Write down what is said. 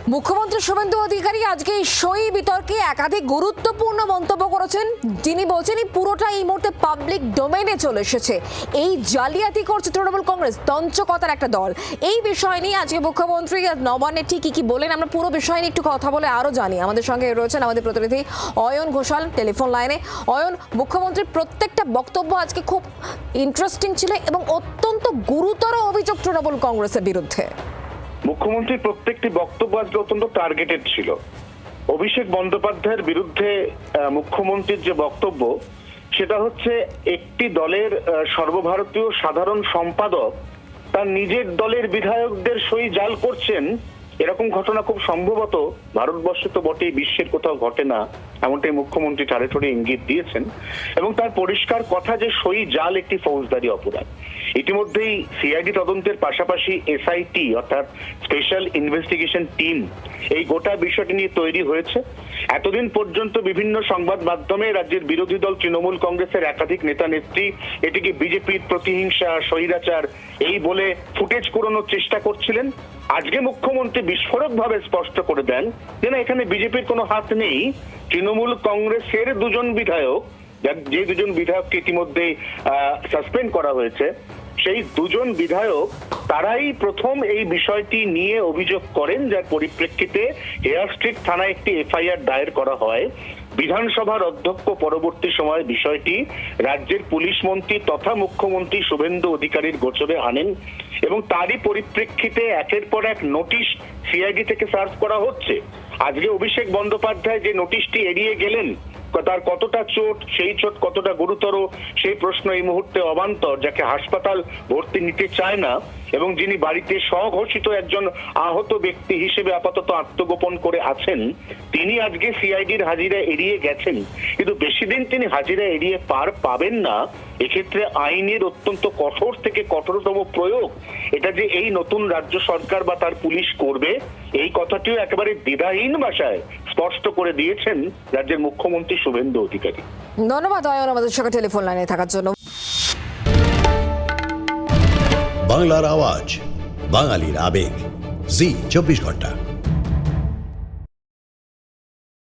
মুখ্যমন্ত্রী শুভেন্দু অধিকারী আজকে এই সই বিতর্কে একাধিক গুরুত্বপূর্ণ মন্তব্য করেছেন। যিনি বলছেন এই পুরোটা এই মুহূর্তে পাবলিক ডোমেইনে চলে এসেছে। এই জালিয়াতি করছে তৃণমূল কংগ্রেস, তঞ্চকতার একটা দল। এই বিষয় নিয়ে আজকে মুখ্যমন্ত্রী নবান্নে ঠিক কি বলেন আমরা পুরো বিষয় নিয়ে একটু কথা বলে আরো জানি। আমাদের সঙ্গে রয়েছেন আমাদের প্রতিনিধি অয়ন ঘোষাল টেলিফোন লাইনে। অয়ন, মুখ্যমন্ত্রীর প্রত্যেকটা বক্তব্য আজকে খুব ইন্টারেস্টিং ছিল এবং অত্যন্ত গুরুতর অভিযোগ তৃণমূল কংগ্রেসের বিরুদ্ধে। মুখ্যমন্ত্রীর প্রত্যেকটি বক্তব্য আজকে অত্যন্ত টার্গেটেড ছিল। অভিষেক বন্দ্যোপাধ্যায়ের বিরুদ্ধে মুখ্যমন্ত্রীর যে বক্তব্য, সেটা হচ্ছে একটি দলের সর্বভারতীয় সাধারণ সম্পাদক তার নিজের দলের বিধায়কদের সই জাল করছেন। এরকম ঘটনা খুব সম্ভবত ভারতবর্ষে তো বটেই, বিশ্বের কোথাও ঘটে না, এমনটাই মুখ্যমন্ত্রী ঠাড়ে ঠাড়ে ইঙ্গিত দিয়েছেন। এবং তার পরিষ্কার কথা যে সই জাল একটি ফৌজদারি অপরাধ। ইতিমধ্যেই সিআইডি তদন্তের পাশাপাশি এসআইটি অর্থাৎ স্পেশাল ইনভেস্টিগেশন টিম এই গোটা বিষয়টি নিয়ে তৈরি হয়েছে। এতদিন পর্যন্ত বিভিন্ন সংবাদ মাধ্যমে রাজ্যের বিরোধী দল তৃণমূল কংগ্রেসের একাধিক নেতা নেত্রী এটিকে বিজেপির প্রতিহিংসা, স্বৈরাচার এই বলে ফুটেজ কুড়ানোর চেষ্টা করছিলেন। আজকে মুখ্যমন্ত্রী বিস্ফোরকভাবে স্পষ্ট করে দেন যে না, এখানে বিজেপির কোনো হাত নেই। তৃণমূল কংগ্রেসের দুজন বিধায়ক, যে দুজন বিধায়ককে ইতিমধ্যে সাসপেন্ড করা হয়েছে, সেই দুজন বিধায়ক তারাই প্রথম এই বিষয়টি নিয়ে অভিযোগ করেন, যার পরিপ্রেক্ষিতে হেয়ার স্ট্রিট থানায় একটি এফআইআর দায়ের করা হয়। বিধানসভার অধ্যক্ষ পরবর্তী সময়ে বিষয়টি রাজ্যের পুলিশ মন্ত্রী তথা মুখ্যমন্ত্রী শুভেন্দু অধিকারীর গোচরে আনেন এবং তারই পরিপ্রেক্ষিতে একের পর এক নোটিশ সিআইডি থেকে সার্ভ করা হচ্ছে। আজকে অভিষেক বন্দ্যোপাধ্যায় যে নোটিশটি এড়িয়ে গেলেন, তার কতটা চোট, সেই চোট কতটা গুরুতর সেই প্রশ্ন এই মুহূর্তে অবান্তর। যাকে হাসপাতাল ভর্তি নিতে চায় না এবং যিনি বাড়িতে স্বঘোষিত একজন আহত ব্যক্তি হিসেবে আপাতত আত্মগোপন করে আছেন, তিনি আজকে সিআইডির হাজিরা এড়িয়ে গেছেন। কিন্তু বেশি দিন তিনি হাজিরা এড়িয়ে পার পাবেন না। এক্ষেত্রে আইনের অত্যন্ত কঠোর থেকে কঠোরতম প্রয়োগ, এটা যে এই নতুন রাজ্য সরকার বা তার পুলিশ করবে, এই কথাটিও একেবারে দ্বিধাহীন ভাষায় স্পষ্ট করে দিয়েছেন রাজ্যের মুখ্যমন্ত্রী শুভেন্দু অধিকারী। ধন্যবাদ অয়ন আমাদের সঙ্গে টেলিফোন লাইনে থাকার জন্য। বাংলার আওয়াজ, বাঙালির আবেগ, জি 24 ঘন্টা।